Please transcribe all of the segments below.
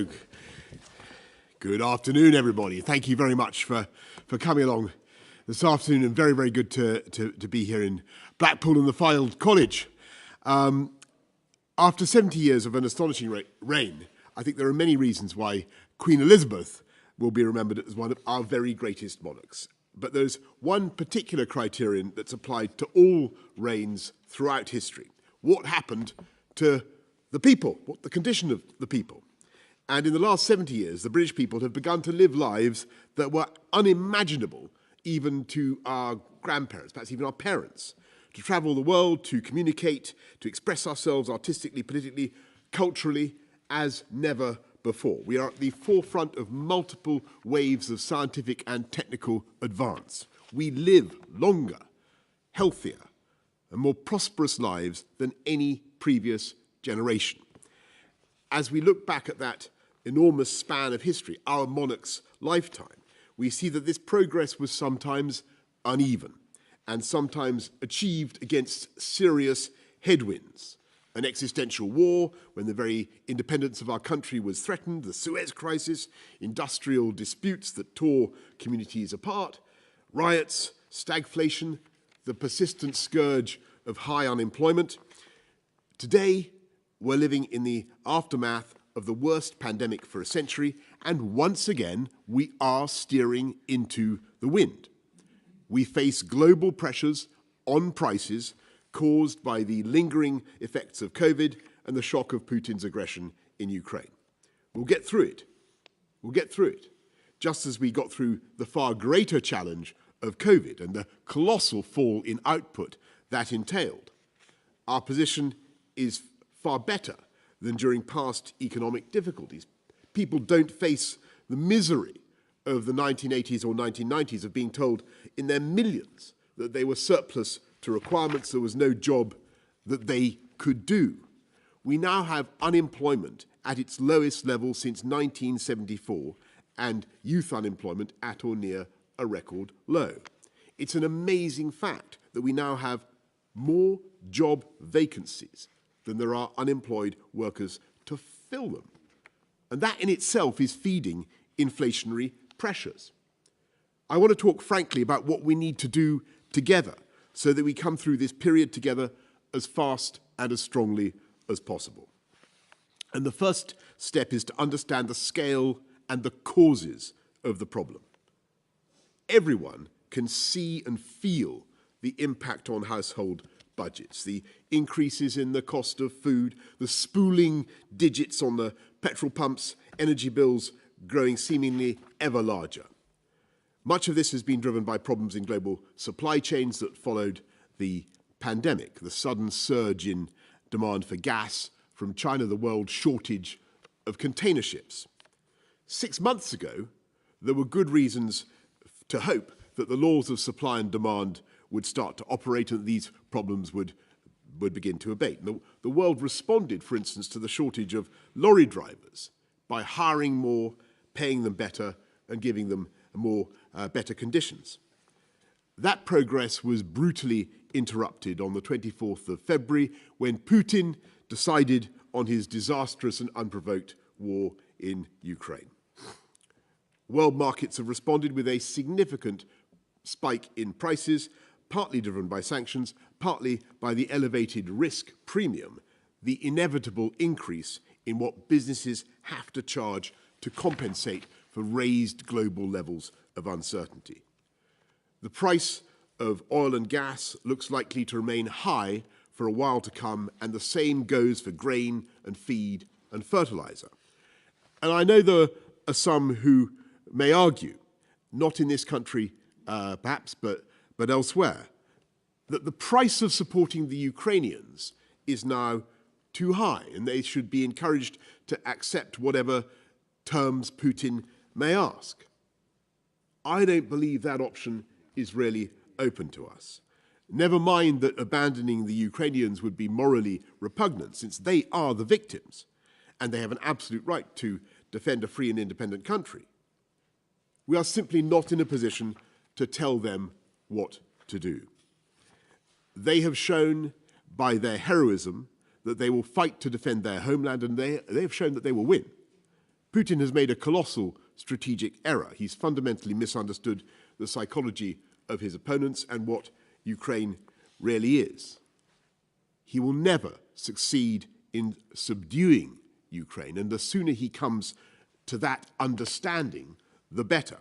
So, good afternoon, everybody. Thank you very much for coming along this afternoon, and very, very good to be here in Blackpool and the Fylde College. After 70 years of an astonishing reign, I think there are many reasons why Queen Elizabeth will be remembered as one of our very greatest monarchs. But there's one particular criterion that's applied to all reigns throughout history. What happened to the people? What the condition of the people? And in the last 70 years, the British people have begun to live lives that were unimaginable even to our grandparents, perhaps even our parents. To travel the world, to communicate, to express ourselves artistically, politically, culturally, as never before. We are at the forefront of multiple waves of scientific and technical advance. We live longer, healthier, and more prosperous lives than any previous generation. As we look back at that enormous span of history, our monarch's lifetime, we see that this progress was sometimes uneven and sometimes achieved against serious headwinds. An existential war when the very independence of our country was threatened, the Suez Crisis, industrial disputes that tore communities apart, riots, stagflation, the persistent scourge of high unemployment. Today, we're living in the aftermath of the worst pandemic for a century, and once again, we are steering into the wind. We face global pressures on prices caused by the lingering effects of COVID and the shock of Putin's aggression in Ukraine. We'll get through it. We'll get through it. Just as we got through the far greater challenge of COVID and the colossal fall in output that entailed. Our position is far better than during past economic difficulties. People don't face the misery of the 1980s or 1990s of being told in their millions that they were surplus to requirements, there was no job that they could do. We now have unemployment at its lowest level since 1974 and youth unemployment at or near a record low. It's an amazing fact that we now have more job vacancies than there are unemployed workers to fill them. And that in itself is feeding inflationary pressures. I want to talk frankly about what we need to do together so that we come through this period together as fast and as strongly as possible. And the first step is to understand the scale and the causes of the problem. Everyone can see and feel the impact on household budgets, the increases in the cost of food, the spooling digits on the petrol pumps, energy bills growing seemingly ever larger. Much of this has been driven by problems in global supply chains that followed the pandemic, the sudden surge in demand for gas from China, the world shortage of container ships. 6 months ago, there were good reasons to hope that the laws of supply and demand would start to operate and these problems would begin to abate. The world responded, for instance, to the shortage of lorry drivers by hiring more, paying them better, and giving them more better conditions. That progress was brutally interrupted on the 24th of February when Putin decided on his disastrous and unprovoked war in Ukraine. World markets have responded with a significant spike in prices, partly driven by sanctions, partly by the elevated risk premium, the inevitable increase in what businesses have to charge to compensate for raised global levels of uncertainty. The price of oil and gas looks likely to remain high for a while to come, and the same goes for grain and feed and fertilizer. And I know there are some who may argue, not in this country perhaps, but elsewhere, that the price of supporting the Ukrainians is now too high and they should be encouraged to accept whatever terms Putin may ask. I don't believe that option is really open to us. Never mind that abandoning the Ukrainians would be morally repugnant, since they are the victims and they have an absolute right to defend a free and independent country. We are simply not in a position to tell them what to do. They have shown by their heroism that they will fight to defend their homeland, and they have shown that they will win. Putin has made a colossal strategic error. He's fundamentally misunderstood the psychology of his opponents and what Ukraine really is. He will never succeed in subduing Ukraine, and the sooner he comes to that understanding, the better.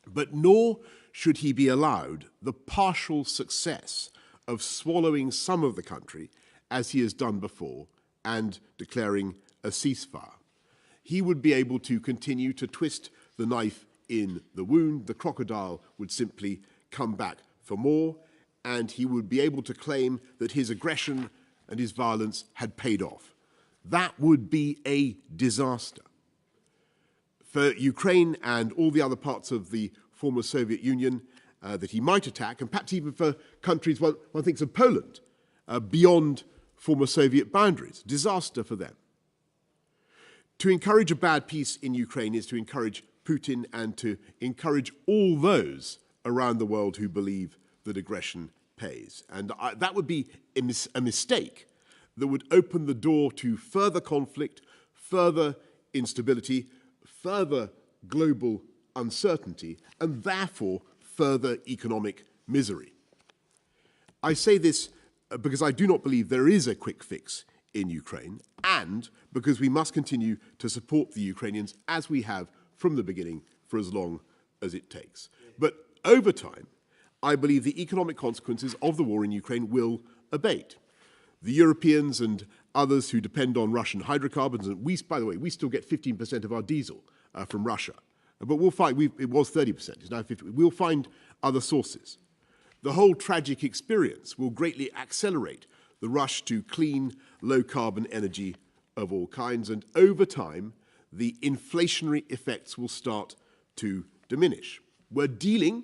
But nor should he be allowed the partial success of swallowing some of the country, as he has done before, and declaring a ceasefire. He would be able to continue to twist the knife in the wound. The crocodile would simply come back for more, and he would be able to claim that his aggression and his violence had paid off. That would be a disaster. For Ukraine and all the other parts of the former Soviet Union that he might attack, and perhaps even for countries, one thinks of Poland, beyond former Soviet boundaries, disaster for them. To encourage a bad peace in Ukraine is to encourage Putin and to encourage all those around the world who believe that aggression pays. And that would be a mistake that would open the door to further conflict, further instability, further global uncertainty, and therefore further economic misery. I say this because I do not believe there is a quick fix in Ukraine, and because we must continue to support the Ukrainians as we have from the beginning for as long as it takes. But over time, I believe the economic consequences of the war in Ukraine will abate. The Europeans and others who depend on Russian hydrocarbons, and we, by the way, we still get 15% of our diesel from Russia, but we'll find, it was 30%, it's now 50%. We'll find other sources. The whole tragic experience will greatly accelerate the rush to clean, low-carbon energy of all kinds, and over time, the inflationary effects will start to diminish. We're dealing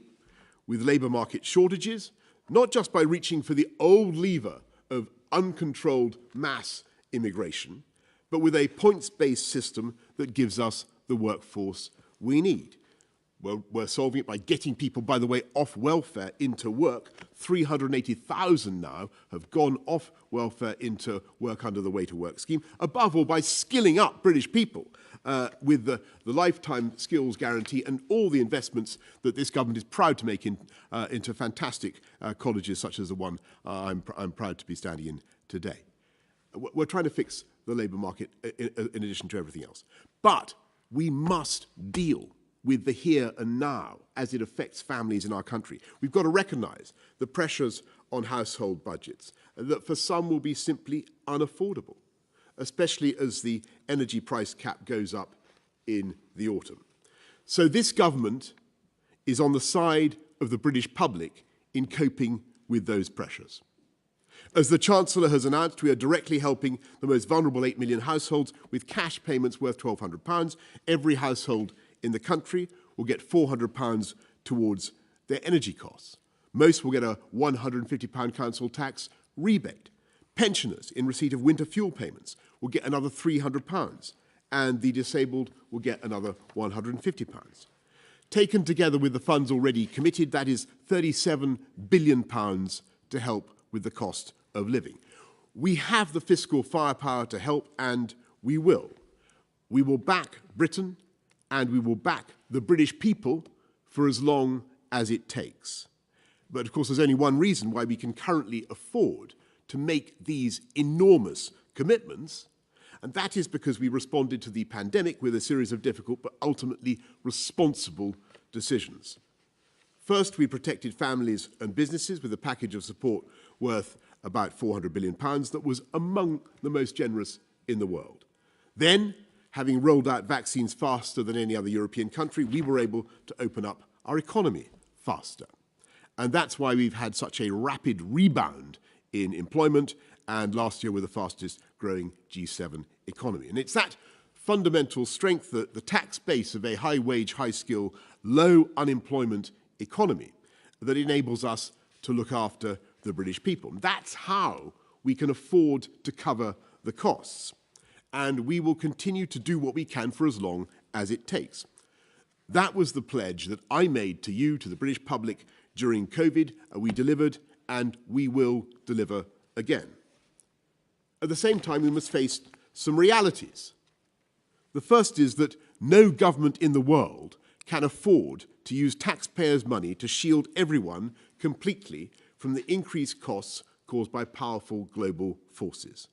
with labour market shortages, not just by reaching for the old lever of uncontrolled mass immigration, but with a points-based system that gives us the workforce we need. We're solving it by getting people, by the way, off welfare into work. 380,000 now have gone off welfare into work under the Way to Work scheme. Above all, by skilling up British people with the lifetime skills guarantee and all the investments that this government is proud to make into fantastic colleges such as the one I'm proud to be standing in today. We're trying to fix the labour market in addition to everything else. But we must deal with the here and now as it affects families in our country. We've got to recognise the pressures on household budgets that for some will be simply unaffordable, especially as the energy price cap goes up in the autumn. So this government is on the side of the British public in coping with those pressures. As the Chancellor has announced, we are directly helping the most vulnerable 8 million households with cash payments worth £1,200. Every household in the country will get £400 towards their energy costs. Most will get a £150 council tax rebate. Pensioners in receipt of winter fuel payments will get another £300, and the disabled will get another £150. Taken together with the funds already committed, that is £37 billion to help with the cost of living. We have the fiscal firepower to help, and we will. We will back Britain, and we will back the British people for as long as it takes. But of course, there's only one reason why we can currently afford to make these enormous commitments, and that is because we responded to the pandemic with a series of difficult but ultimately responsible decisions. First, we protected families and businesses with a package of support worth about £400 billion that was among the most generous in the world. Then, having rolled out vaccines faster than any other European country, we were able to open up our economy faster. And that's why we've had such a rapid rebound in employment, and last year we're the fastest growing G7 economy. And it's that fundamental strength, that the tax base of a high-wage, high-skill, low unemployment economy that enables us to look after the British people. That's how we can afford to cover the costs. And we will continue to do what we can for as long as it takes. That was the pledge that I made to you, to the British public, during COVID. We delivered, and we will deliver again. At the same time, we must face some realities. The first is that no government in the world can afford to use taxpayers' money to shield everyone completely from the increased costs caused by powerful global forces.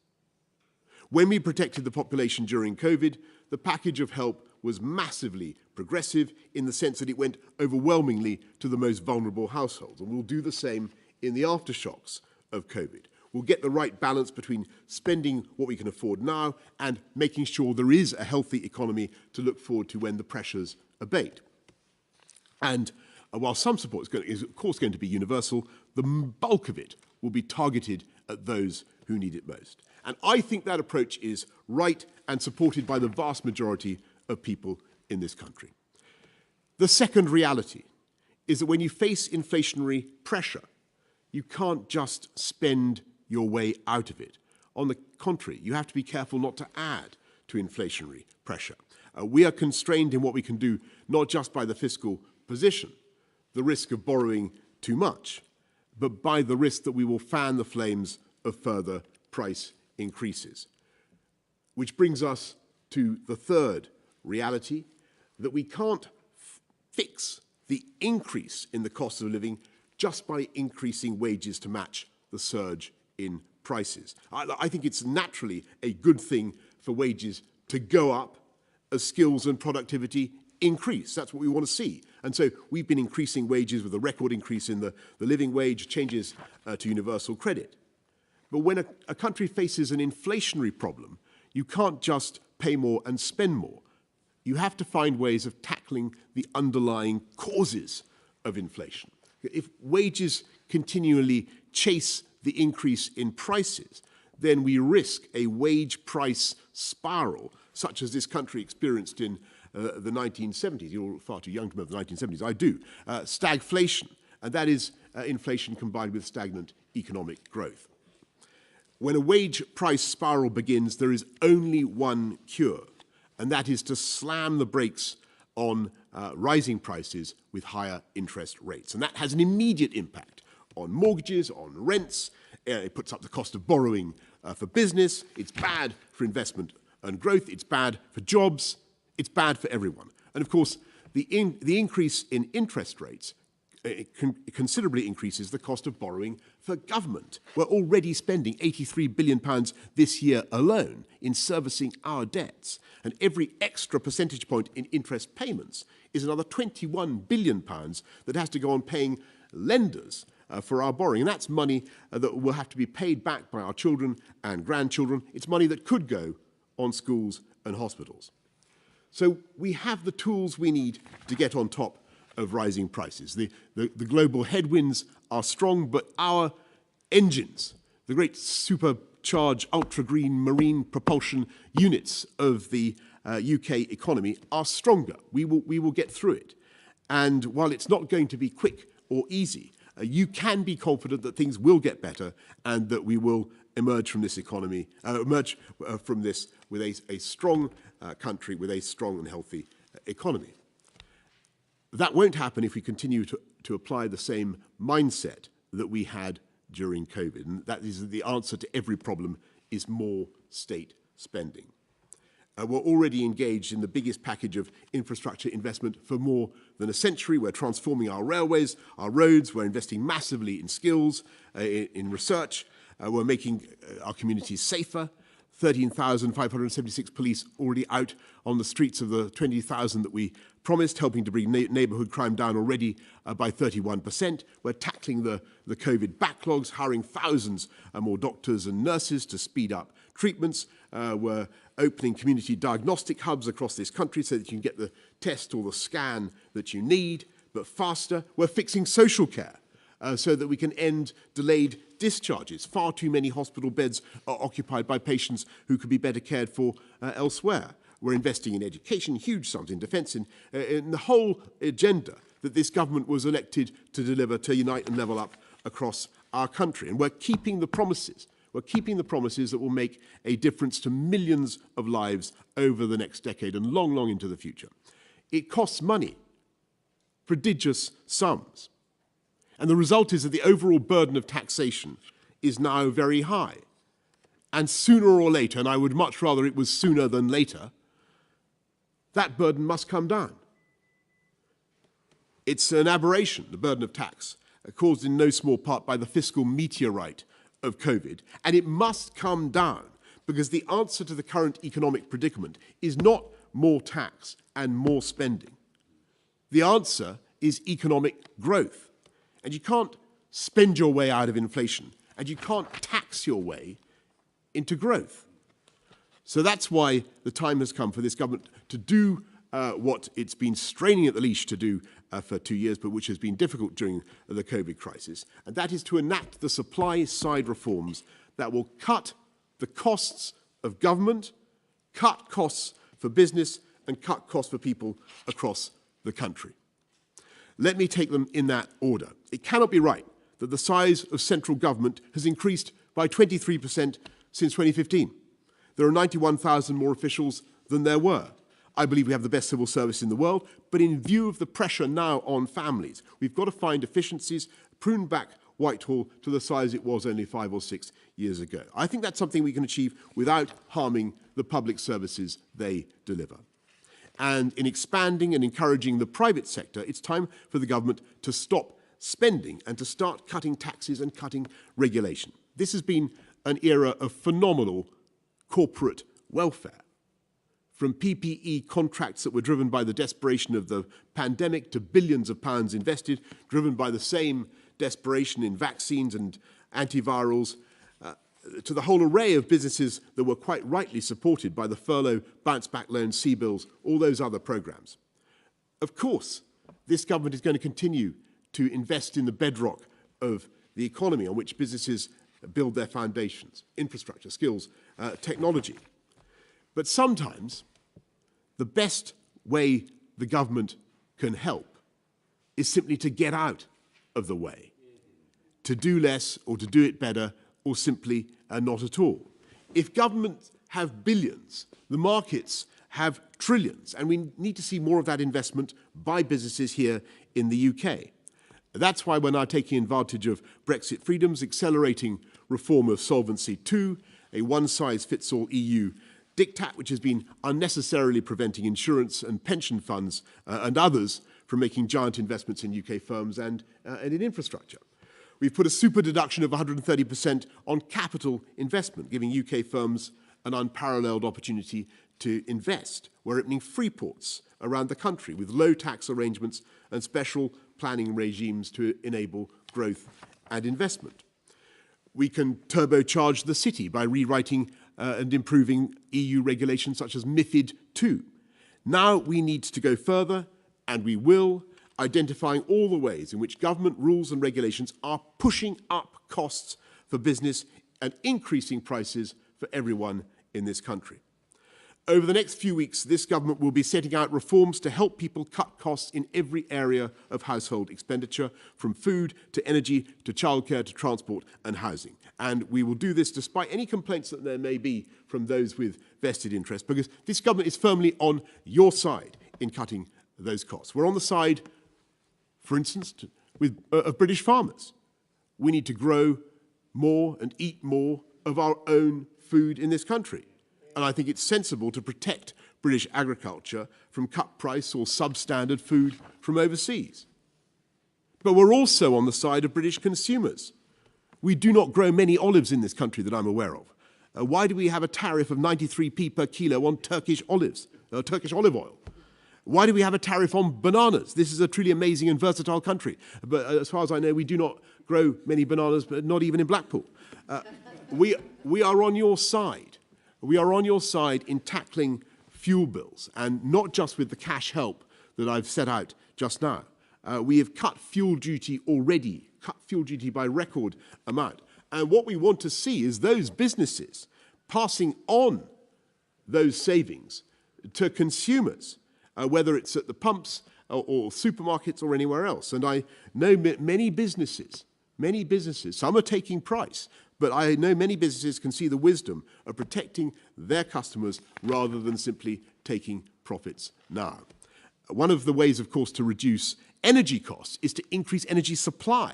When we protected the population during COVID, the package of help was massively progressive in the sense that it went overwhelmingly to the most vulnerable households. And we'll do the same in the aftershocks of COVID. We'll get the right balance between spending what we can afford now and making sure there is a healthy economy to look forward to when the pressures abate. And while some support is of course going to be universal, the bulk of it will be targeted at those who need it most. And I think that approach is right and supported by the vast majority of people in this country. The second reality is that when you face inflationary pressure, you can't just spend your way out of it. On the contrary, you have to be careful not to add to inflationary pressure. We are constrained in what we can do, not just by the fiscal position, the risk of borrowing too much, but by the risk that we will fan the flames of further price increases. Which brings us to the third reality, that we can't fix the increase in the cost of living just by increasing wages to match the surge in prices. I think it's naturally a good thing for wages to go up as skills and productivity increase. That's what we want to see. And so we've been increasing wages with a record increase in the living wage, changes to universal credit. But when a country faces an inflationary problem, you can't just pay more and spend more. You have to find ways of tackling the underlying causes of inflation. If wages continually chase the increase in prices, then we risk a wage price spiral, such as this country experienced in the 1970s. You're far too young to remember the 1970s. I do. Stagflation, and that is inflation combined with stagnant economic growth. When a wage price spiral begins, there is only one cure, and that is to slam the brakes on rising prices with higher interest rates. And that has an immediate impact on mortgages, on rents. It puts up the cost of borrowing for business. It's bad for investment and growth. It's bad for jobs. It's bad for everyone. And of course, the increase in interest rates considerably increases the cost of borrowing for government. We're already spending £83 billion this year alone in servicing our debts. And every extra percentage point in interest payments is another £21 billion that has to go on paying lenders for our borrowing. And that's money that will have to be paid back by our children and grandchildren. It's money that could go on schools and hospitals. So we have the tools we need to get on top of rising prices. The global headwinds are strong, but our engines, the great supercharged ultra-green marine propulsion units of the UK economy, are stronger. We will get through it. And while it's not going to be quick or easy, you can be confident that things will get better and that we will emerge from this economy, from this with a strong country, with a strong and healthy economy. That won't happen if we continue to apply the same mindset that we had during COVID. And that is the answer to every problem is more state spending. We're already engaged in the biggest package of infrastructure investment for more than a century. We're transforming our railways, our roads. We're investing massively in skills, in research. We're making our communities safer. 13,576 police already out on the streets of the 20,000 that we promised, helping to bring neighbourhood crime down already by 31%. We're tackling the COVID backlogs, hiring thousands more doctors and nurses to speed up treatments. We're opening community diagnostic hubs across this country so that you can get the test or the scan that you need, but faster. We're fixing social care so that we can end delayed discharges. Far too many hospital beds are occupied by patients who could be better cared for elsewhere. We're investing in education, huge sums in defence, in the whole agenda that this government was elected to deliver, to unite and level up across our country. And we're keeping the promises. We're keeping the promises that will make a difference to millions of lives over the next decade and long, long into the future. It costs money, prodigious sums. And the result is that the overall burden of taxation is now very high. And sooner or later, and I would much rather it was sooner than later, that burden must come down. It's an aberration, the burden of tax, caused in no small part by the fiscal meteorite of COVID, and it must come down because the answer to the current economic predicament is not more tax and more spending. The answer is economic growth. And you can't spend your way out of inflation, and you can't tax your way into growth. So that's why the time has come for this government to do what it's been straining at the leash to do for 2 years, but which has been difficult during the COVID crisis, and that is to enact the supply-side reforms that will cut the costs of government, cut costs for business, and cut costs for people across the country. Let me take them in that order. It cannot be right that the size of central government has increased by 23% since 2015. There are 91,000 more officials than there were. I believe we have the best civil service in the world, but in view of the pressure now on families, we've got to find efficiencies, prune back Whitehall to the size it was only 5 or 6 years ago. I think that's something we can achieve without harming the public services they deliver. And in expanding and encouraging the private sector, it's time for the government to stop spending and to start cutting taxes and cutting regulation. This has been an era of phenomenal corporate welfare. From PPE contracts that were driven by the desperation of the pandemic to billions of pounds invested, driven by the same desperation in vaccines and antivirals, to the whole array of businesses that were quite rightly supported by the furlough, bounce-back loans, C-bills, all those other programs. Of course, this government is going to continue to invest in the bedrock of the economy on which businesses build their foundations, infrastructure, skills, technology. But sometimes the best way the government can help is simply to get out of the way, to do less or to do it better or simply not at all. If governments have billions, the markets have trillions, and we need to see more of that investment by businesses here in the UK. That's why we're now taking advantage of Brexit freedoms, accelerating reform of Solvency II, a one-size-fits-all EU diktat which has been unnecessarily preventing insurance and pension funds and others from making giant investments in UK firms and in infrastructure. We've put a super deduction of 130% on capital investment, giving UK firms an unparalleled opportunity to invest. We're opening free ports around the country with low tax arrangements and special planning regimes to enable growth and investment. We can turbocharge the city by rewriting and improving EU regulations such as MiFID II. Now we need to go further, and we will, identifying all the ways in which government rules and regulations are pushing up costs for business and increasing prices for everyone in this country. Over the next few weeks, this government will be setting out reforms to help people cut costs in every area of household expenditure, from food to energy to childcare to transport and housing. And we will do this despite any complaints that there may be from those with vested interest, because this government is firmly on your side in cutting those costs. We're on the side, for instance, of British farmers. We need to grow more and eat more of our own food in this country. And I think it's sensible to protect British agriculture from cut price or substandard food from overseas. But we're also on the side of British consumers. We do not grow many olives in this country that I'm aware of. Why do we have a tariff of 93p per kilo on Turkish olives, Turkish olive oil? Why do we have a tariff on bananas? This is a truly amazing and versatile country. But as far as I know, we do not grow many bananas, but not even in Blackpool. We are on your side. We are on your side in tackling fuel bills, and not just with the cash help that I've set out just now. We have cut fuel duty already, cut fuel duty by record amount. And what we want to see is those businesses passing on those savings to consumers, whether it's at the pumps or supermarkets or anywhere else. And I know many businesses, some are taking price, but I know many businesses can see the wisdom of protecting their customers rather than simply taking profits now. One of the ways, of course, to reduce energy costs is to increase energy supply.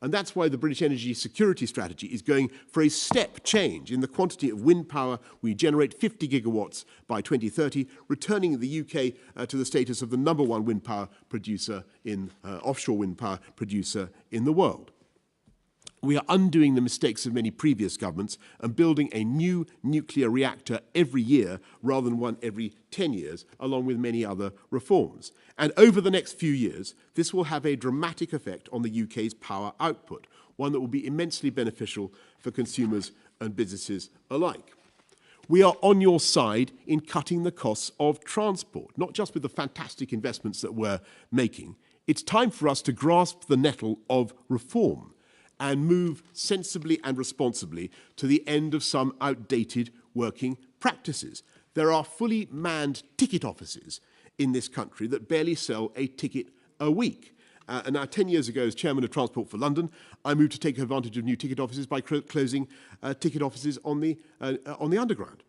And that's why the British energy security strategy is going for a step change in the quantity of wind power. We generate 50 gigawatts by 2030, returning the UK to the status of the #1 wind power producer in offshore wind power producer in the world. We are undoing the mistakes of many previous governments and building a new nuclear reactor every year rather than one every 10 years, along with many other reforms. And over the next few years, this will have a dramatic effect on the UK's power output, one that will be immensely beneficial for consumers and businesses alike. We are on your side in cutting the costs of transport, not just with the fantastic investments that we're making. It's time for us to grasp the nettle of reform and move sensibly and responsibly to the end of some outdated working practices. There are fully manned ticket offices in this country that barely sell a ticket a week. And now 10 years ago, as chairman of Transport for London, I moved to take advantage of new ticket offices by closing ticket offices on the underground.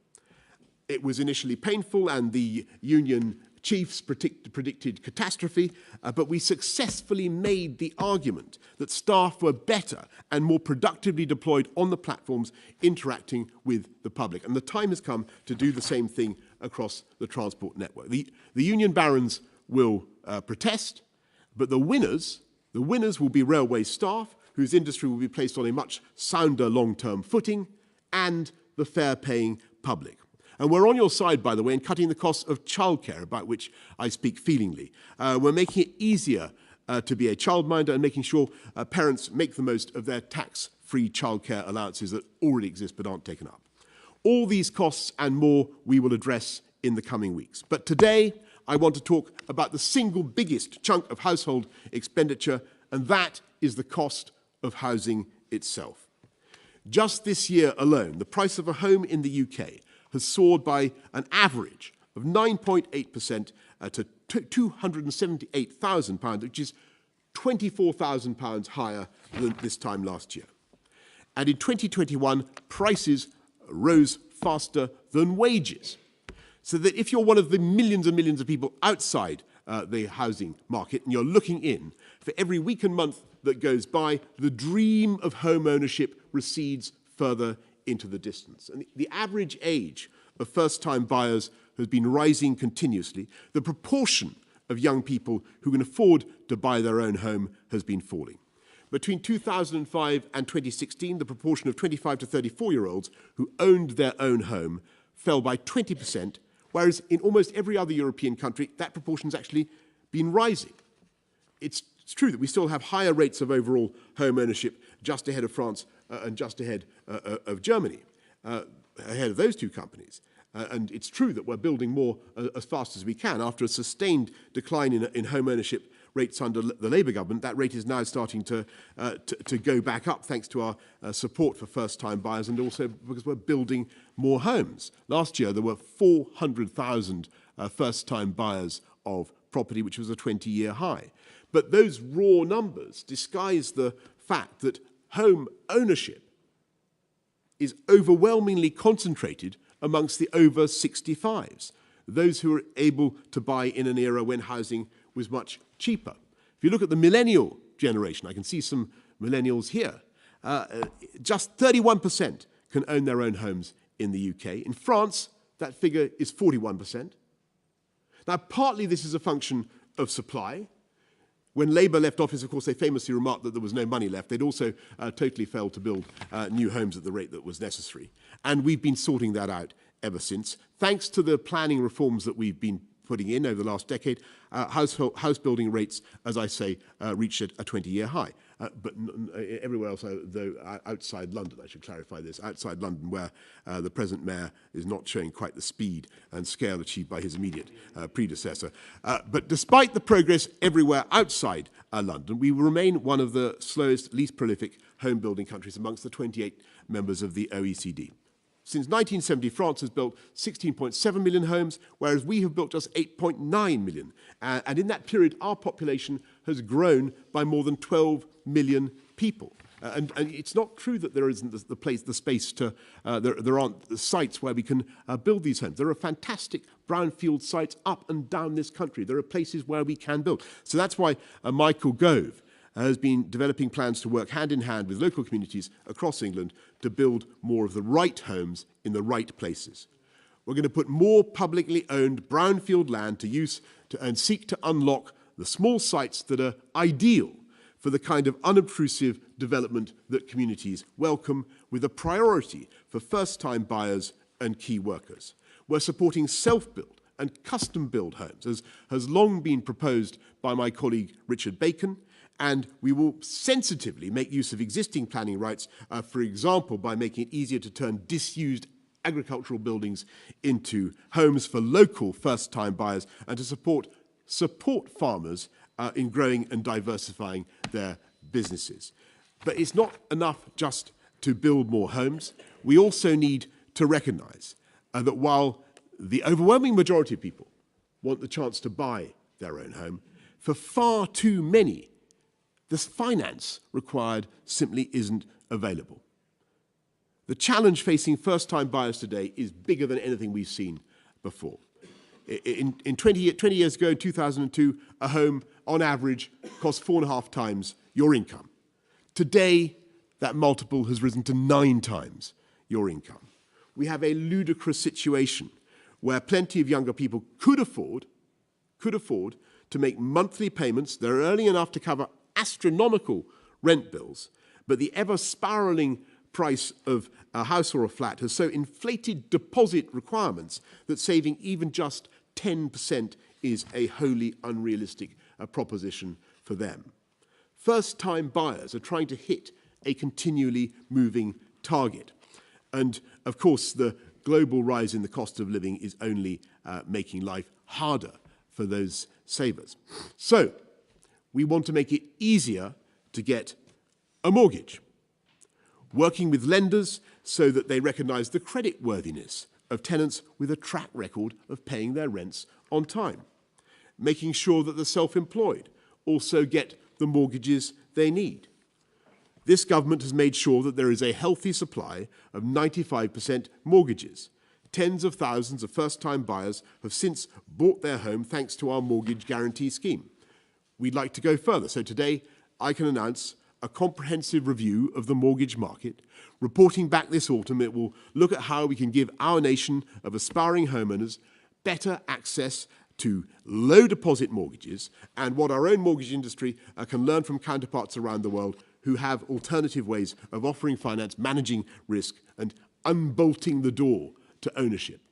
It was initially painful, and the union chiefs predicted catastrophe, but we successfully made the argument that staff were better and more productively deployed on the platforms interacting with the public. And the time has come to do the same thing across the transport network. The union barons will protest, but the winners will be railway staff, whose industry will be placed on a much sounder long-term footing, and the fare-paying public. And we're on your side, by the way, in cutting the costs of childcare, about which I speak feelingly. We're making it easier to be a childminder and making sure parents make the most of their tax-free childcare allowances that already exist but aren't taken up. All these costs and more we will address in the coming weeks. But today, I want to talk about the single biggest chunk of household expenditure, and that is the cost of housing itself. Just this year alone, the price of a home in the UK has soared by an average of 9.8% to £278,000, which is £24,000 higher than this time last year. And in 2021, prices rose faster than wages. So that if you're one of the millions and millions of people outside the housing market and you're looking in, for every week and month that goes by, the dream of home ownership recedes further into the distance. And the average age of first-time buyers has been rising continuously. The proportion of young people who can afford to buy their own home has been falling. Between 2005 and 2016, the proportion of 25 to 34-year-olds who owned their own home fell by 20%, whereas in almost every other European country, that proportion has actually been rising. It's true that we still have higher rates of overall home ownership, just ahead of France and just ahead of Germany, ahead of those two companies. And it's true that we're building more as fast as we can. After a sustained decline in home ownership rates under the Labour government, that rate is now starting to go back up, thanks to our support for first-time buyers, and also because we're building more homes. Last year, there were 400,000 first-time buyers of property, which was a 20-year high. But those raw numbers disguise the fact that home ownership is overwhelmingly concentrated amongst the over 65s, those who are able to buy in an era when housing was much cheaper. If you look at the millennial generation, I can see some millennials here, just 31% can own their own homes in the UK. In France, that figure is 41%. Now, partly this is a function of supply. When Labour left office, of course, they famously remarked that there was no money left. They'd also totally failed to build new homes at the rate that was necessary. And we've been sorting that out ever since. Thanks to the planning reforms that we've been putting in over the last decade, house building rates, as I say, reached a 20-year high. But everywhere else, though, outside London, I should clarify this, outside London, where the present mayor is not showing quite the speed and scale achieved by his immediate predecessor. But despite the progress everywhere outside London, we will remain one of the slowest, least prolific home building countries amongst the 28 members of the OECD. Since 1970, France has built 16.7 million homes, whereas we have built just 8.9 million. And in that period, our population has grown by more than 12 million people. And it's not true that there isn't the space to, there aren't sites where we can build these homes. There are fantastic brownfield sites up and down this country. There are places where we can build. So that's why Michael Gove has been developing plans to work hand in hand with local communities across England to build more of the right homes in the right places. We're going to put more publicly owned brownfield land to use and seek to unlock the small sites that are ideal for the kind of unobtrusive development that communities welcome, with a priority for first-time buyers and key workers. We're supporting self-build and custom-build homes, as has long been proposed by my colleague Richard Bacon, and we will sensitively make use of existing planning rights, for example, by making it easier to turn disused agricultural buildings into homes for local first-time buyers, and to support farmers in growing and diversifying their businesses. But it's not enough just to build more homes. We also need to recognise that while the overwhelming majority of people want the chance to buy their own home, for far too many, the finance required simply isn't available. The challenge facing first-time buyers today is bigger than anything we've seen before. In 20 years ago, in 2002, a home, on average, cost 4.5 times your income. Today, that multiple has risen to 9 times your income. We have a ludicrous situation where plenty of younger people could afford to make monthly payments that are early enough to cover astronomical rent bills, but the ever-spiralling price of a house or a flat has so inflated deposit requirements that saving even just 10% is a wholly unrealistic proposition for them. First-time buyers are trying to hit a continually moving target. And, of course, the global rise in the cost of living is only making life harder for those savers. So, we want to make it easier to get a mortgage, working with lenders so that they recognise the creditworthiness of tenants with a track record of paying their rents on time, making sure that the self-employed also get the mortgages they need. This government has made sure that there is a healthy supply of 95% mortgages. Tens of thousands of first-time buyers have since bought their home thanks to our mortgage guarantee scheme. We'd like to go further, so today I can announce a comprehensive review of the mortgage market. Reporting back this autumn, it will look at how we can give our nation of aspiring homeowners better access to low deposit mortgages, and what our own mortgage industry can learn from counterparts around the world who have alternative ways of offering finance, managing risk, and unbolting the door to ownership.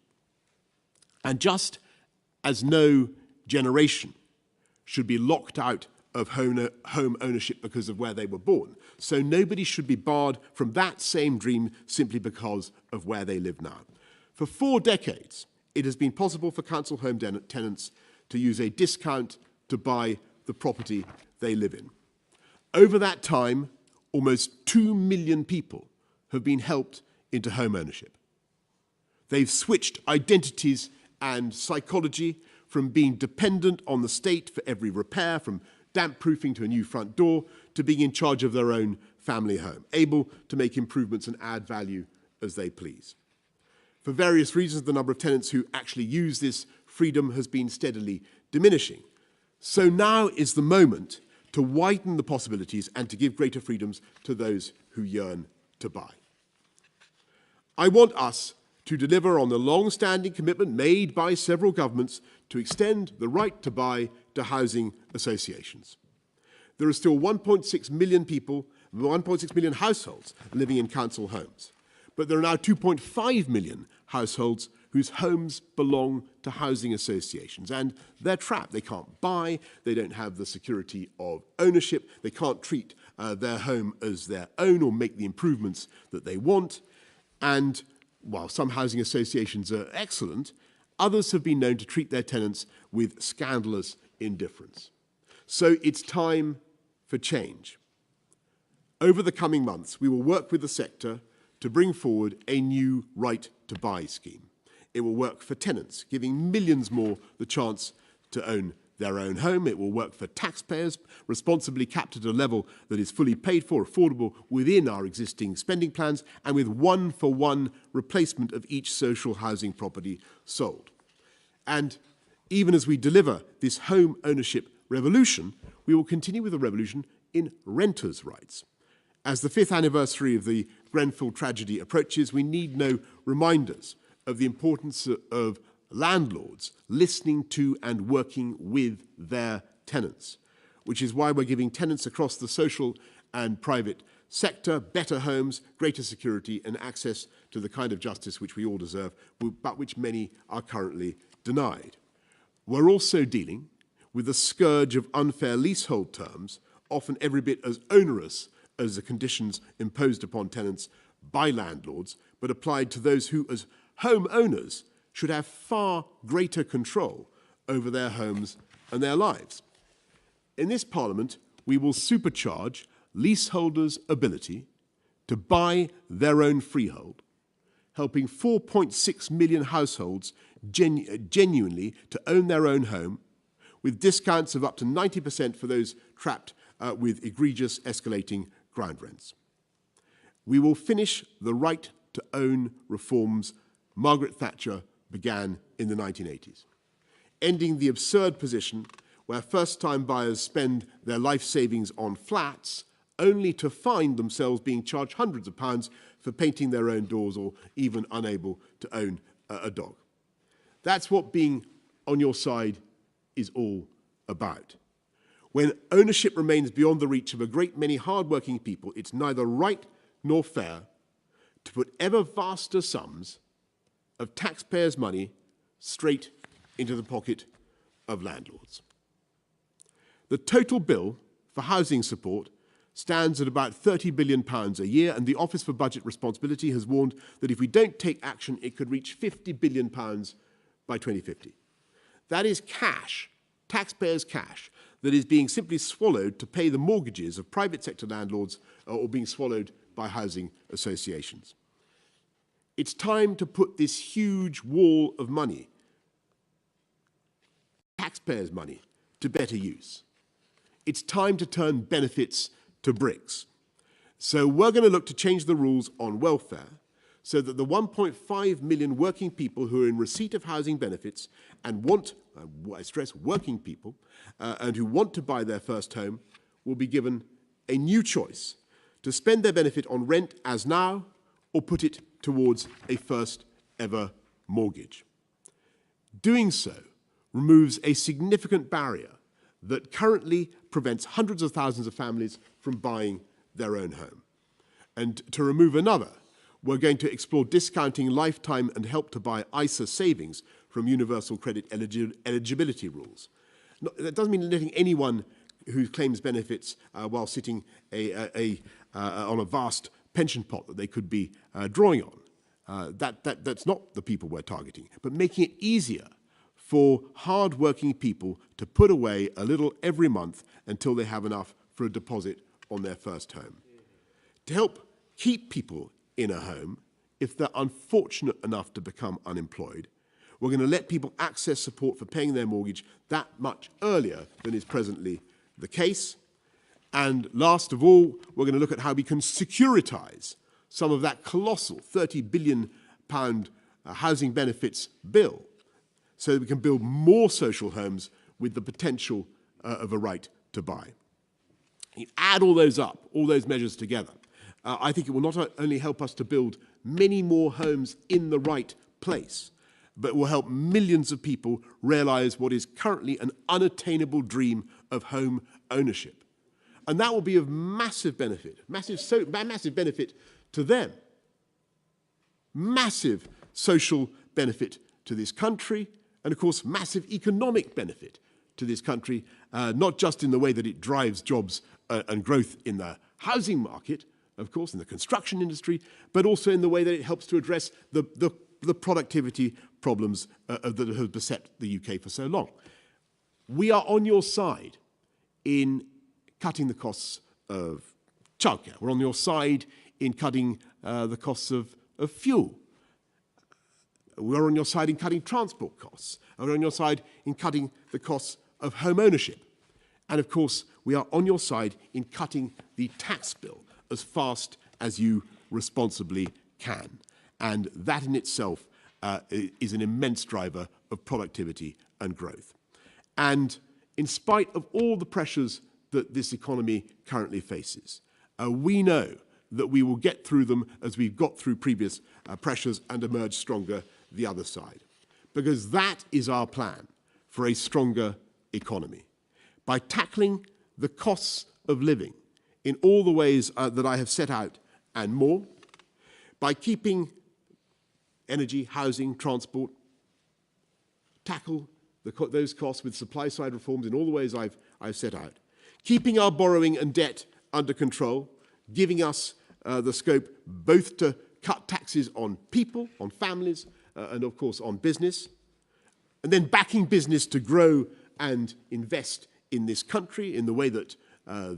And just as no generation should be locked out of home ownership because of where they were born, so nobody should be barred from that same dream simply because of where they live now. For 4 decades, it has been possible for council home tenants to use a discount to buy the property they live in. Over that time, almost 2 million people have been helped into home ownership. They've switched identities and psychology from being dependent on the state for every repair, from damp-proofing to a new front door, to being in charge of their own family home, able to make improvements and add value as they please. For various reasons, the number of tenants who actually use this freedom has been steadily diminishing. So now is the moment to widen the possibilities and to give greater freedoms to those who yearn to buy. I want us to deliver on the long-standing commitment made by several governments to extend the right to buy to housing associations. There are still 1.6 million people, 1.6 million households living in council homes, but there are now 2.5 million households whose homes belong to housing associations, and they're trapped. They can't buy, they don't have the security of ownership, they can't treat their home as their own or make the improvements that they want, and while some housing associations are excellent, others have been known to treat their tenants with scandalous indifference. So it's time for change. Over the coming months, we will work with the sector to bring forward a new right to buy scheme. It will work for tenants, giving millions more the chance to own their own home. It will work for taxpayers, responsibly capped at a level that is fully paid for, affordable within our existing spending plans, and with one-for-one replacement of each social housing property sold. And even as we deliver this home ownership revolution, we will continue with the revolution in renters' rights. As the 5th anniversary of the Grenfell tragedy approaches, we need no reminders of the importance of landlords listening to and working with their tenants, which is why we're giving tenants across the social and private sector better homes, greater security and access to the kind of justice which we all deserve, but which many are currently denied. We're also dealing with the scourge of unfair leasehold terms, often every bit as onerous as the conditions imposed upon tenants by landlords, but applied to those who, as homeowners, should have far greater control over their homes and their lives. In this Parliament, we will supercharge leaseholders' ability to buy their own freehold, helping 4.6 million households genuinely to own their own home, with discounts of up to 90% for those trapped with egregious escalating ground rents. We will finish the right to own reforms Margaret Thatcher began in the 1980s, ending the absurd position where first-time buyers spend their life savings on flats only to find themselves being charged hundreds of pounds for painting their own doors or even unable to own a dog. That's what being on your side is all about. When ownership remains beyond the reach of a great many hard-working people, it's neither right nor fair to put ever vaster sums of taxpayers' money straight into the pocket of landlords. The total bill for housing support stands at about £30 billion a year, and the Office for Budget Responsibility has warned that if we don't take action, it could reach £50 billion by 2050. That is cash, taxpayers' cash, that is being simply swallowed to pay the mortgages of private sector landlords or being swallowed by housing associations. It's time to put this huge wall of money, taxpayers' money, to better use. It's time to turn benefits to bricks. So we're going to look to change the rules on welfare so that the 1.5 million working people who are in receipt of housing benefits and want, I stress working people, and who want to buy their first home will be given a new choice to spend their benefit on rent as now or put it towards a first ever mortgage. Doing so removes a significant barrier that currently prevents hundreds of thousands of families from buying their own home. And to remove another, we're going to explore discounting lifetime and Help to Buy ISA savings from universal credit eligibility rules. That doesn't mean letting anyone who claims benefits while sitting on a vast pension pot that they could be drawing on. That's not the people we're targeting, but making it easier for hard-working people to put away a little every month until they have enough for a deposit on their first home. To help keep people in a home, if they're unfortunate enough to become unemployed, we're going to let people access support for paying their mortgage that much earlier than is presently the case. And last of all, we're going to look at how we can securitize some of that colossal £30 billion housing benefits bill so that we can build more social homes with the potential of a right to buy. You add all those up, all those measures together, I think it will not only help us to build many more homes in the right place, but will help millions of people realize what is currently an unattainable dream of home ownership. And that will be of massive benefit, massive benefit to them, massive social benefit to this country, and of course massive economic benefit to this country, not just in the way that it drives jobs and growth in the housing market, of course, in the construction industry, but also in the way that it helps to address the productivity problems that have beset the UK for so long. We are on your side in cutting the costs of childcare. We're on your side in cutting the costs of fuel. We're on your side in cutting transport costs. And we're on your side in cutting the costs of home ownership. And of course, we are on your side in cutting the tax bill as fast as you responsibly can. And that in itself is an immense driver of productivity and growth. And in spite of all the pressures that this economy currently faces. We know that we will get through them as we've got through previous pressures and emerge stronger the other side. Because that is our plan for a stronger economy. By tackling the costs of living in all the ways that I have set out and more, by keeping energy, housing, transport, tackle those costs with supply-side reforms in all the ways I've set out, keeping our borrowing and debt under control, giving us the scope both to cut taxes on people, on families, and of course on business, and then backing business to grow and invest in this country in the way that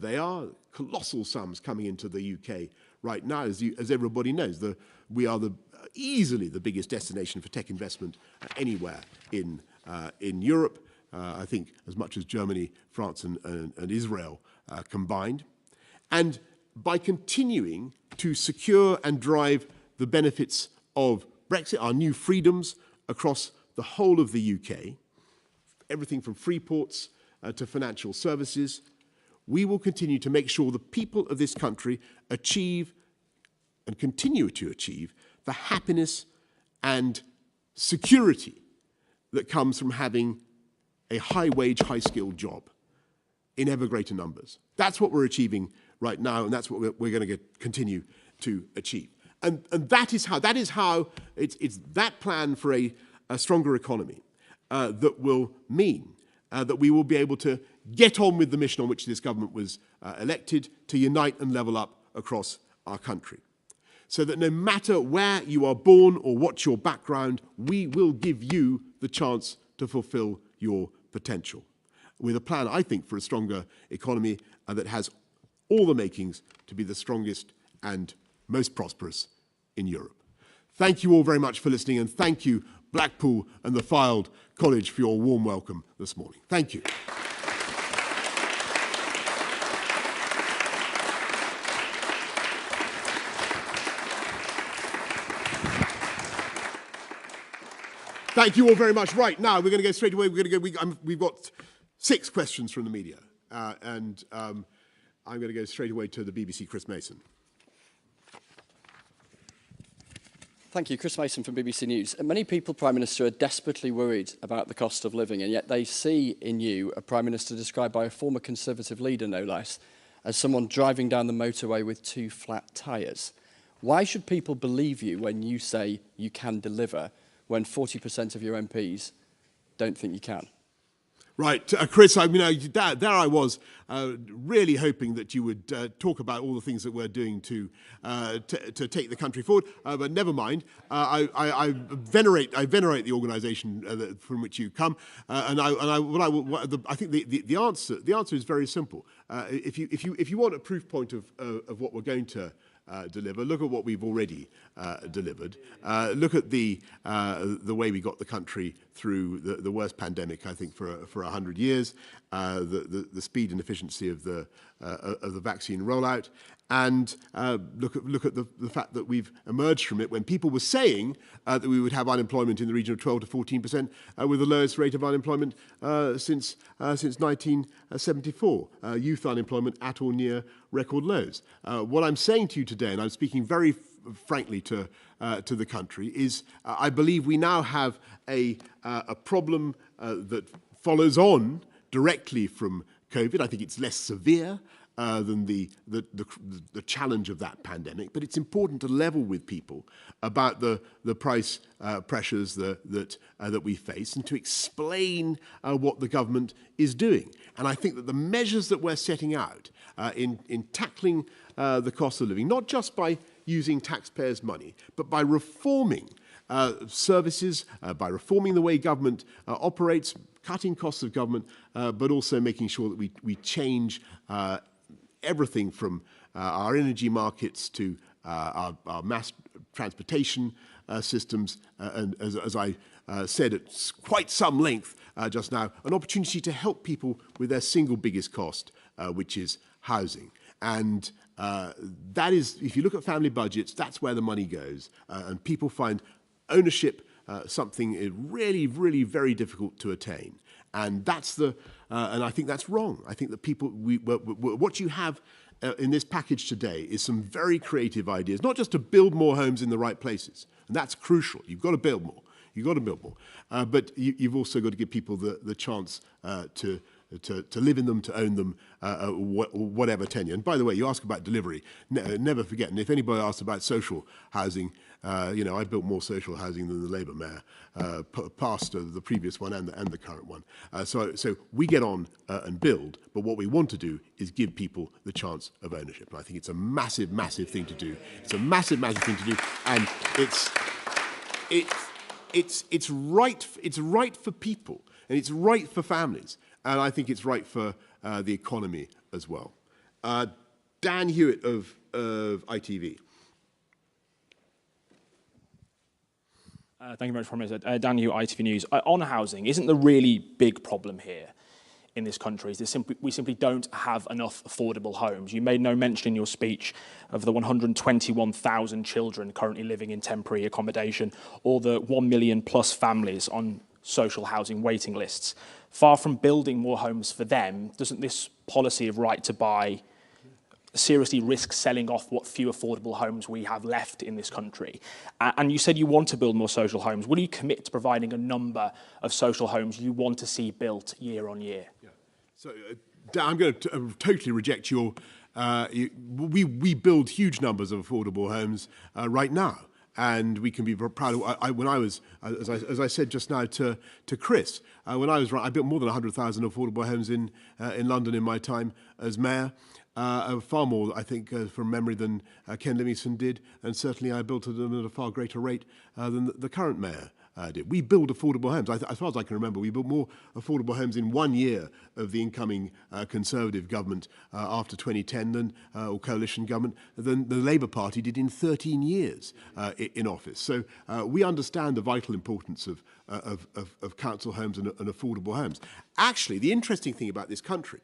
they are. Colossal sums coming into the UK right now, as everybody knows. We are easily the biggest destination for tech investment anywhere in Europe. I think as much as Germany, France, and Israel combined. And by continuing to secure and drive the benefits of Brexit, our new freedoms across the whole of the UK, everything from free ports to financial services, we will continue to make sure the people of this country achieve and continue to achieve the happiness and security that comes from having a high-wage, high-skilled job in ever greater numbers. That's what we're achieving right now, and that's what we're going to continue to achieve. And that is how it's that plan for a stronger economy that will mean that we will be able to get on with the mission on which this government was elected, to unite and level up across our country. So that no matter where you are born or what's your background, we will give you the chance to fulfill your potential. With a plan, I think, for a stronger economy that has all the makings to be the strongest and most prosperous in Europe. Thank you all very much for listening, and thank you, Blackpool and the Fylde College, for your warm welcome this morning. Thank you. Thank you all very much. Right, now we're going to go straight away. We've got 6 questions from the media, and I'm going to go straight away to the BBC, Chris Mason. Thank you. Chris Mason from BBC News. Many people, Prime Minister, are desperately worried about the cost of living, and yet they see in you a Prime Minister described by a former Conservative leader, no less, as someone driving down the motorway with 2 flat tyres. Why should people believe you when you say you can deliver, when 40% of your MPs don't think you can? Right, Chris, I mean, there I was really hoping that you would talk about all the things that we're doing to take the country forward, but never mind. I venerate the organisation from which you come, I think the answer is very simple. If you want a proof point of what we're going to deliver, look at what we've already delivered. Look at the way we got the country through the worst pandemic, I think, for 100 years. The speed and efficiency of the vaccine rollout, and look at the fact that we've emerged from it when people were saying that we would have unemployment in the region of 12 to 14%, with the lowest rate of unemployment since 1974. Youth unemployment at or near record lows. What I'm saying to you today, and I'm speaking very frankly to the country, is I believe we now have a problem that follows on directly from COVID. I think it's less severe than the challenge of that pandemic, but it's important to level with people about the price pressures that we face, and to explain what the government is doing. And I think that the measures that we're setting out in tackling the cost of living, not just by using taxpayers' money, but by reforming services, by reforming the way government operates, cutting costs of government, but also making sure that we change everything from our energy markets to our mass transportation systems, and as I said at quite some length just now, an opportunity to help people with their single biggest cost, which is housing. And that is, if you look at family budgets, that's where the money goes, and people find ownership something really, really very difficult to attain. And that's and I think that's wrong. I think that what you have in this package today is some very creative ideas, not just to build more homes in the right places, and that's crucial. You've got to build more. You've got to build more. But you've also got to give people the chance to live in them, to own them, whatever tenure. And by the way, you ask about delivery, never forget, and if anybody asks about social housing, I built more social housing than the Labour mayor, past the previous one and the current one. So we get on and build, but what we want to do is give people the chance of ownership. And I think it's a massive, massive thing to do. It's a massive, massive thing to do, and it's right for people, and it's right for families, and I think it's right for the economy as well. Dan Hewitt of ITV. Thank you very much, Prime Minister. Dan Hewitt, ITV News. On housing, isn't the really big problem here in this country is that we simply don't have enough affordable homes? You made no mention in your speech of the 121,000 children currently living in temporary accommodation, or the 1 million plus families on social housing waiting lists. Far from building more homes for them, doesn't this policy of right to buy seriously risk selling off what few affordable homes we have left in this country? And you said you want to build more social homes. Will you commit to providing a number of social homes you want to see built year on year? Yeah. So I'm going to totally reject your... we build huge numbers of affordable homes right now. And we can be proud of. When I was, as I said just now to Chris, when I built more than 100,000 affordable homes in London in my time as mayor. Far more, I think, from memory than Ken Livingstone did, and certainly I built them at a far greater rate than the current mayor did. We build affordable homes. As far as I can remember, we built more affordable homes in 1 year of the incoming Conservative government after 2010 or coalition government than the Labour Party did in 13 years in office. So we understand the vital importance of council homes and affordable homes. Actually, the interesting thing about this country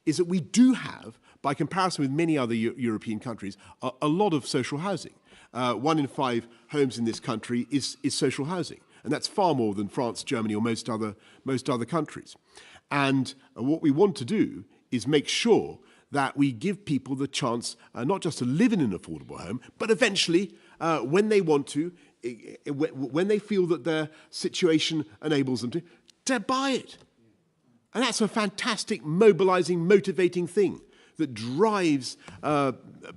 is that we do have, by comparison with many other European countries, a lot of social housing. 1 in 5 homes in this country is social housing, and that's far more than France, Germany, or most other countries. And what we want to do is make sure that we give people the chance not just to live in an affordable home, but eventually, when they want to, when they feel that their situation enables them to buy it. And that's a fantastic, mobilizing, motivating thing that drives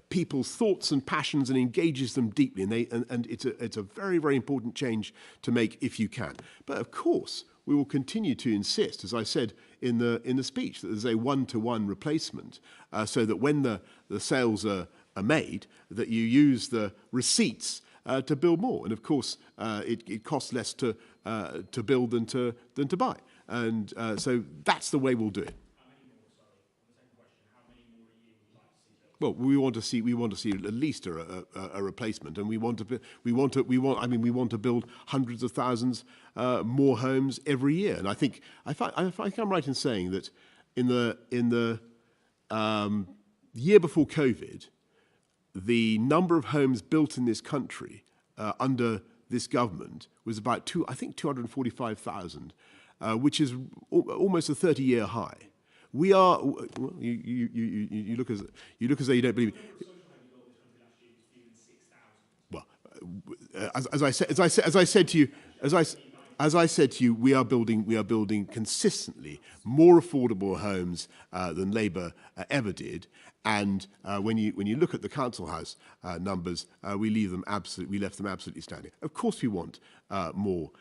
people's thoughts and passions and engages them deeply. And it's a very, very important change to make if you can. But of course, we will continue to insist, as I said in the speech, that there's a one-to-one replacement, so that when the sales are made, that you use the receipts to build more. And of course, it costs less to build than to buy. And so that's the way we'll do it. Well, we want to see at least a replacement, and we want to build hundreds of thousands more homes every year. And I think I'm right in saying that in the year before COVID, the number of homes built in this country under this government was about 245,000. Which is almost a 30-year high. We are. You look as though you don't believe it. Well, as I said to you, we are building consistently more affordable homes than Labour ever did. And when you look at the council house numbers, we left them absolutely standing. Of course, we want more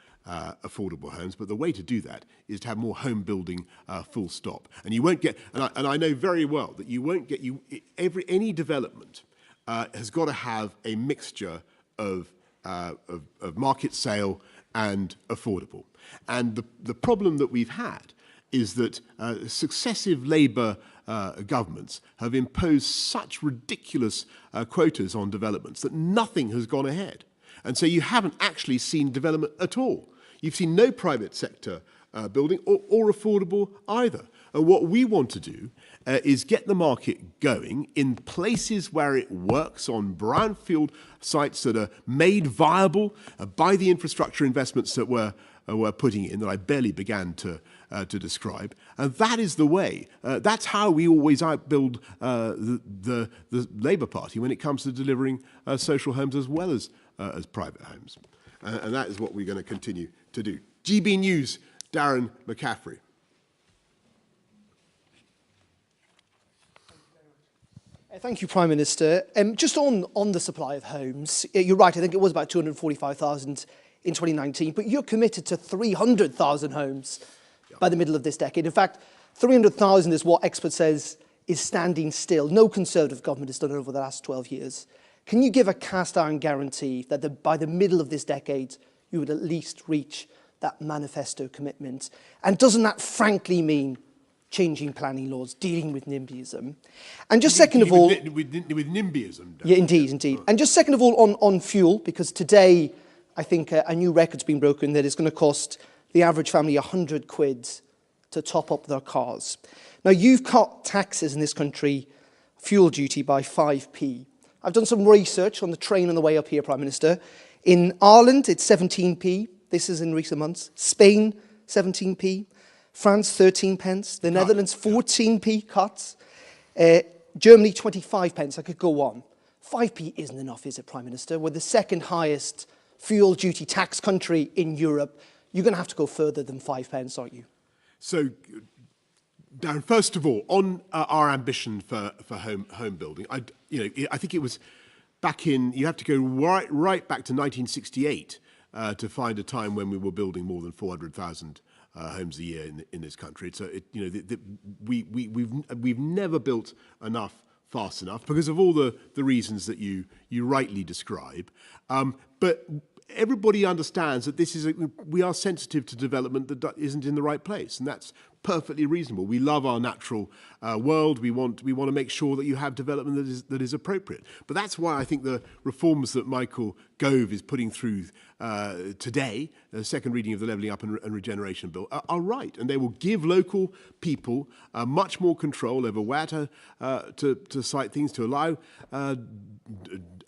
affordable homes, but the way to do that is to have more home building, full stop. And you won't get, and I know very well that you won't get, any development has got to have a mixture of market sale and affordable. And the problem that we've had is that successive Labour governments have imposed such ridiculous quotas on developments that nothing has gone ahead. And so you haven't actually seen development at all. You've seen no private sector building or affordable either. And what we want to do is get the market going in places where it works, on brownfield sites that are made viable by the infrastructure investments that we're were putting in that I barely began to describe. And that is the way. That's how we always outbuild the Labour Party when it comes to delivering social homes as well as private homes. And that is what we're going to continue to do. GB News, Darren McCaffrey. Thank you, Prime Minister. Just on the supply of homes, you're right, I think it was about 245,000 in 2019, but you're committed to 300,000 homes by the middle of this decade. In fact, 300,000 is what experts says is standing still. No Conservative government has done it over the last 12 years. Can you give a cast-iron guarantee that by the middle of this decade, you would at least reach that manifesto commitment? And doesn't that frankly mean changing planning laws, dealing with NIMBYism? And just second of all... With NIMBYism? Yeah, indeed. And just second of all, on fuel, because today, I think a new record's been broken that it's going to cost the average family 100 quid to top up their cars. Now, you've cut taxes in this country, fuel duty, by 5p. I've done some research on the train on the way up here, Prime Minister. In Ireland, it's 17p. This is in recent months. Spain, 17p. France, 13 pence. The Netherlands, 14p cuts. Germany, 25 pence. I could go on. 5p isn't enough, is it, Prime Minister? We're the second highest fuel duty tax country in Europe. You're going to have to go further than 5 pence, aren't you? So, Darren, first of all, on our ambition for home building, I think it was back in, you have to go right back to 1968 to find a time when we were building more than 400,000 homes a year in this country. So we've never built enough fast enough because of all the reasons that you rightly describe. But everybody understands that we are sensitive to development that isn't in the right place, and that's perfectly reasonable. We love our natural world. We want to make sure that you have development that is appropriate. But that's why I think the reforms that Michael Gove is putting through today, the second reading of the Levelling Up and Regeneration Bill, are right, and they will give local people much more control over where to site things, to allow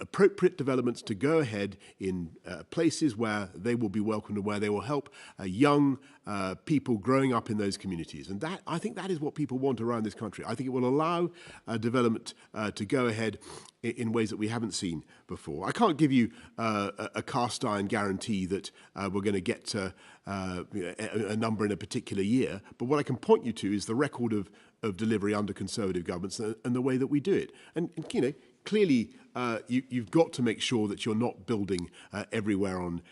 appropriate developments to go ahead in places where they will be welcomed and where they will help young people growing up in those communities. And that, I think that is what people want around this country. I think it will allow development to go ahead in ways that we haven't seen before. I can't give you a cast iron guarantee that we're going to get a number in a particular year, but what I can point you to is the record of delivery under Conservative governments and the way that we do it. And clearly, you've got to make sure that you're not building everywhere on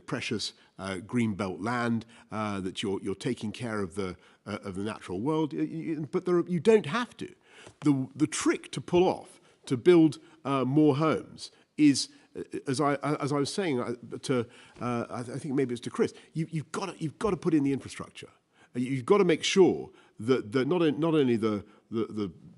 precious greenbelt land, that you're taking care of the natural world. But you don't have to. The trick to pull off to build more homes is, as I was saying I think maybe it's to Chris, you've got to put in the infrastructure. You've got to make sure that not only the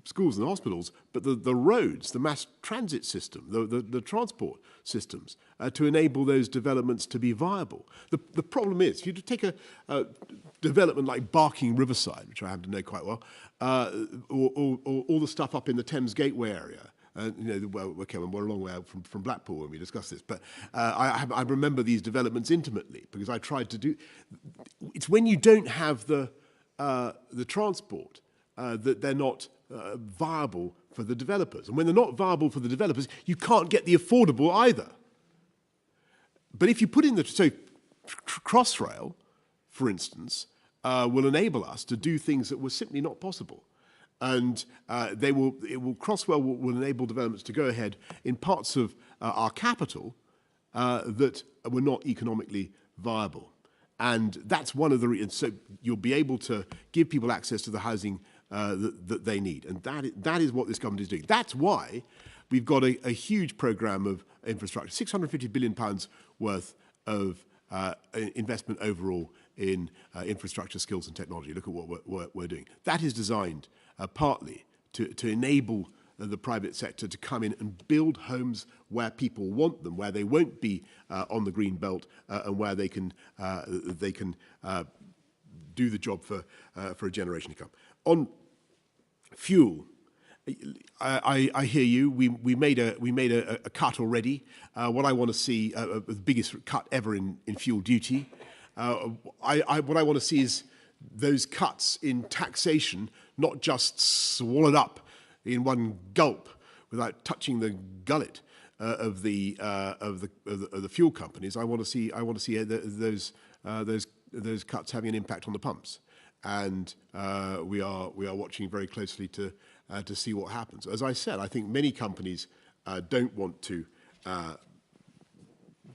schools and hospitals, but the roads, the mass transit system, the transport systems, to enable those developments to be viable. The problem is, if you take a development like Barking Riverside, which I happen to know quite well, or all the stuff up in the Thames Gateway area. We're a long way out from Blackpool when we discuss this, but I remember these developments intimately because I tried to do. It's when you don't have the transport that they're not viable for the developers, and when they're not viable for the developers, you can't get the affordable either. But if you put in Crossrail, for instance, will enable us to do things that were simply not possible. And Crossrail will enable developments to go ahead in parts of our capital that were not economically viable. And that's one of the reasons. So you'll be able to give people access to the housing that they need. And that is what this government is doing. That's why we've got a huge programme of infrastructure, £650 billion worth of investment overall in infrastructure, skills and technology. Look at what we're doing. That is designed partly to enable the private sector to come in and build homes where people want them, where they won't be on the green belt, and where they can do the job for a generation to come. On fuel, I hear you. We made a cut already. What I want to see, the biggest cut ever in fuel duty. What I want to see is those cuts in taxation not just swallowed up in one gulp without touching the gullet of the fuel companies. I want to see those cuts having an impact on the pumps, and we are watching very closely to see what happens. As I said, I think many companies don't want to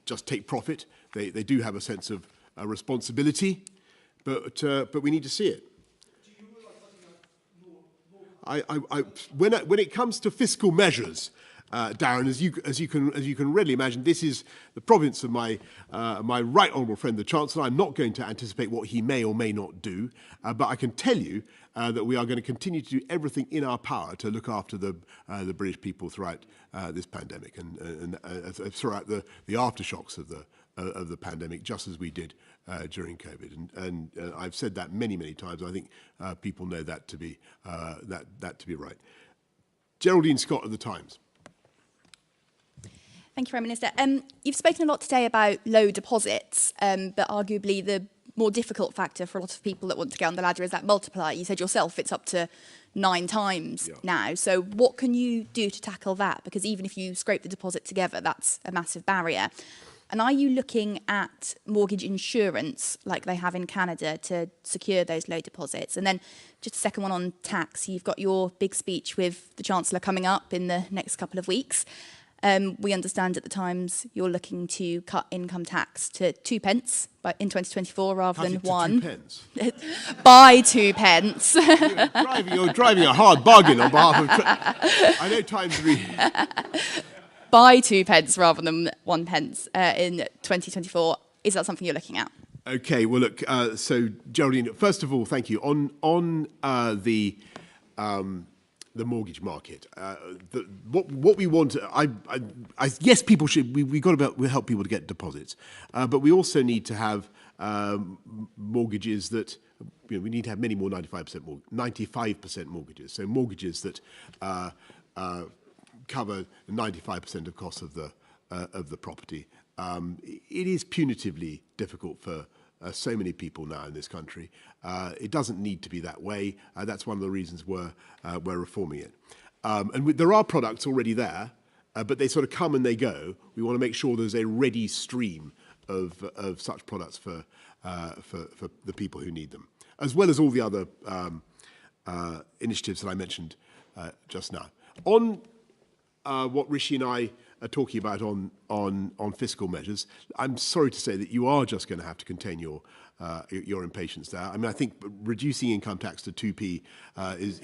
just take profit. They do have a sense of responsibility, but we need to see it. When it comes to fiscal measures, Darren, as you can readily imagine, this is the province of my right honourable friend, the Chancellor. I'm not going to anticipate what he may or may not do, but I can tell you that we are going to continue to do everything in our power to look after the British people throughout this pandemic and throughout the aftershocks of the pandemic, just as we did during COVID. And I've said that many times. I think people know that to be that to be right. Geraldine Scott of the Times. Thank you, Prime Minister. You've spoken a lot today about low deposits, but arguably the more difficult factor for a lot of people that want to get on the ladder is that multiplier. You said yourself it's up to 9 times now. So what can you do to tackle that? Because even if you scrape the deposit together, that's a massive barrier. And are you looking at mortgage insurance like they have in Canada to secure those low deposits? And then just a second one on tax. You've got your big speech with the Chancellor coming up in the next couple of weeks. We understand at the Times you're looking to cut income tax to 2 pence in 2024 rather than 1. 2 pence. By 2 pence. You're driving a hard bargain on behalf of... I know Times read... By 2 pence rather than 1 pence in 2024. Is that something you're looking at? Okay, well, look, so Geraldine, first of all, thank you. On the mortgage market, what we want, yes, people should, we've got to help people to get deposits, but we also need to have mortgages that, we need to have many more 95% mortgages. So mortgages that cover 95% of costs of the property. It is punitively difficult for so many people now in this country. It doesn't need to be that way. That's one of the reasons we're reforming it. And there are products already there, but they sort of come and they go. We want to make sure there's a ready stream of such products for the people who need them, as well as all the other initiatives that I mentioned just now. On what Rishi and I are talking about on fiscal measures, I'm sorry to say that you are just going to have to contain your impatience there. I mean, I think reducing income tax to 2p is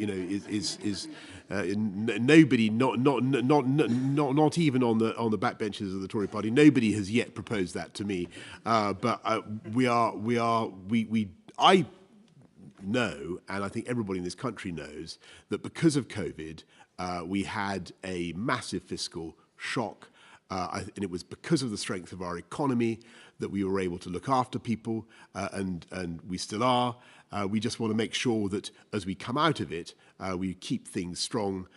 nobody, not even on the backbenches of the Tory party, nobody has yet proposed that to me. But I know, and I think everybody in this country knows, that because of COVID, we had a massive fiscal shock, and it was because of the strength of our economy that we were able to look after people, and we still are. We just want to make sure that as we come out of it, we keep things strong,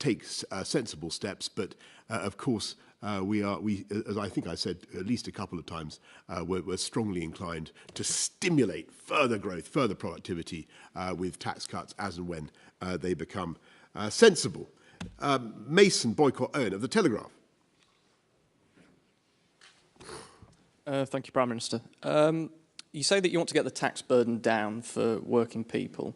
take sensible steps, but of course, we, as I think I said at least a couple of times, we're strongly inclined to stimulate further growth, further productivity with tax cuts as and when they become sensible. Mason Boycott Owen of The Telegraph. Thank you, Prime Minister. You say that you want to get the tax burden down for working people,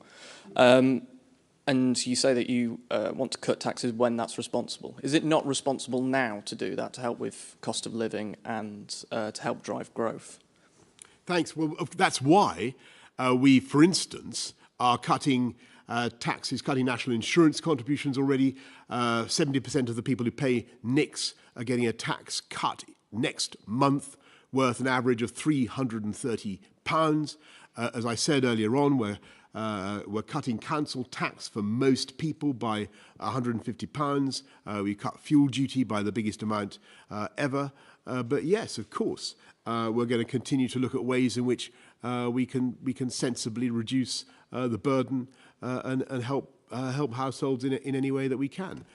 and you say that you want to cut taxes when that's responsible. Is it not responsible now to do that, to help with cost of living and to help drive growth? Thanks. Well, that's why we, for instance, are cutting taxes, cutting national insurance contributions already. 70% of the people who pay NICs are getting a tax cut next month, worth an average of £330. As I said earlier on, we're cutting council tax for most people by £150. We cut fuel duty by the biggest amount ever. But yes, of course, we're going to continue to look at ways in which we can sensibly reduce the burden and help households in any way that we can.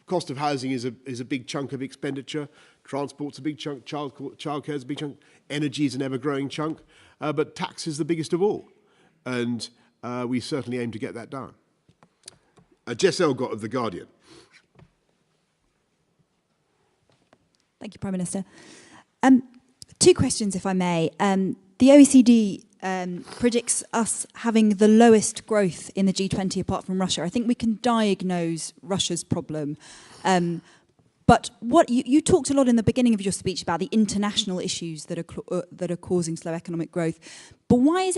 Cost of housing is a big chunk of expenditure. Transport's a big chunk. Childcare is a big chunk. Energy is an ever-growing chunk. But tax is the biggest of all. And we certainly aim to get that down. Jess Elgott of The Guardian. Thank you, Prime Minister. Two questions, if I may. The OECD predicts us having the lowest growth in the G20 apart from Russia. I think we can diagnose Russia's problem. But what you talked a lot in the beginning of your speech about the international issues that are causing slow economic growth. But why is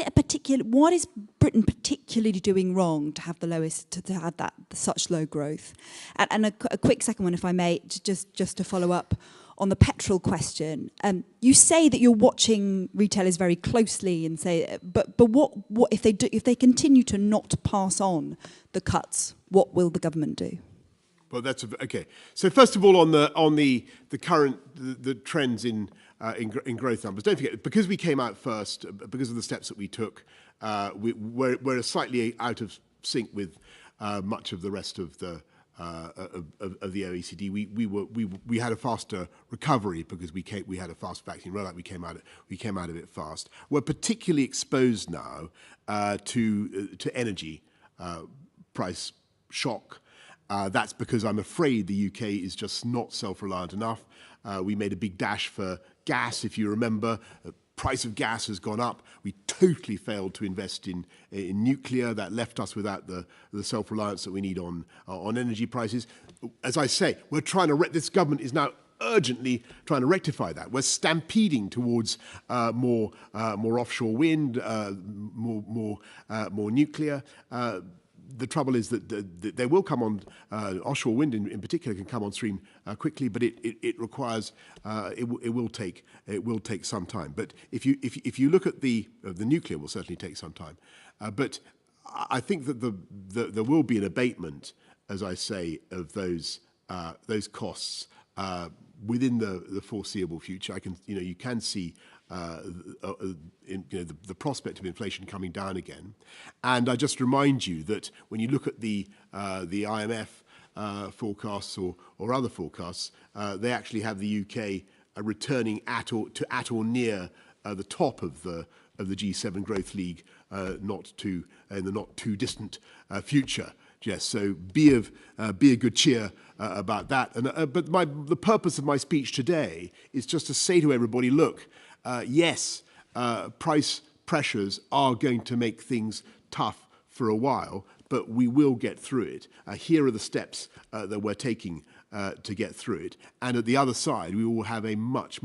what is Britain particularly doing wrong to have the lowest, to have that such low growth? And a quick second one, if I may, just to follow up on the petrol question. You say that you're watching retailers very closely, and say, but what if they continue to not pass on the cuts? What will the government do? Well, that's okay. So first of all, on the current the trends in growth numbers, don't forget, because we came out first, because of the steps that we took, we're slightly out of sync with much of the rest of the the OECD. We had a faster recovery because we had a fast vaccine rollout. We came out of it fast. We're particularly exposed now to energy price shock. That's because I'm afraid the UK is just not self-reliant enough. We made a big dash for gas, if you remember. The price of gas has gone up. We totally failed to invest in nuclear. That left us without the self-reliance that we need on energy prices. As I say, we're trying to. This government is now urgently trying to rectify that. We're stampeding towards more offshore wind, more nuclear. The trouble is that they will come on. Offshore wind, in particular, can come on stream quickly, but it requires. It will take some time. But if you look at the nuclear, will certainly take some time. But I think that there will be an abatement, as I say, of those costs within the foreseeable future. You can see. The prospect of inflation coming down again, and I just remind you that when you look at the IMF forecasts or other forecasts, they actually have the UK returning at or near the top of the G7 growth league, in the not too distant future. Yes, so be of good cheer about that. But the purpose of my speech today is just to say to everybody, look. Yes, price pressures are going to make things tough for a while, but we will get through it. Here are the steps that we're taking to get through it. And at the other side, we will have a much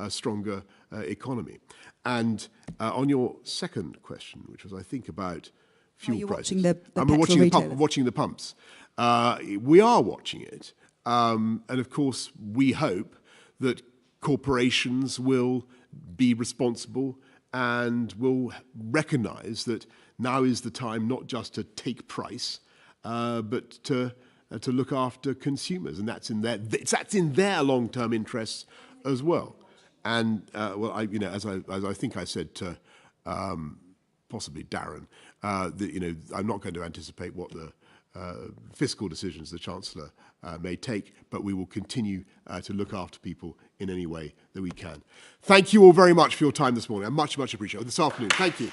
stronger economy. And on your second question, which was, I think, about fuel prices. I'm watching the pumps. We are watching it. And of course, we hope that corporations will be responsible and will recognise that now is the time not just to take price, but to look after consumers, and that's in their long-term interests as well. And as I think I said to possibly Darren, I'm not going to anticipate what the fiscal decisions the Chancellor may take, but we will continue to look after people in any way that we can. Thank you all very much for your time this morning. I much appreciate it. This afternoon. Thank you.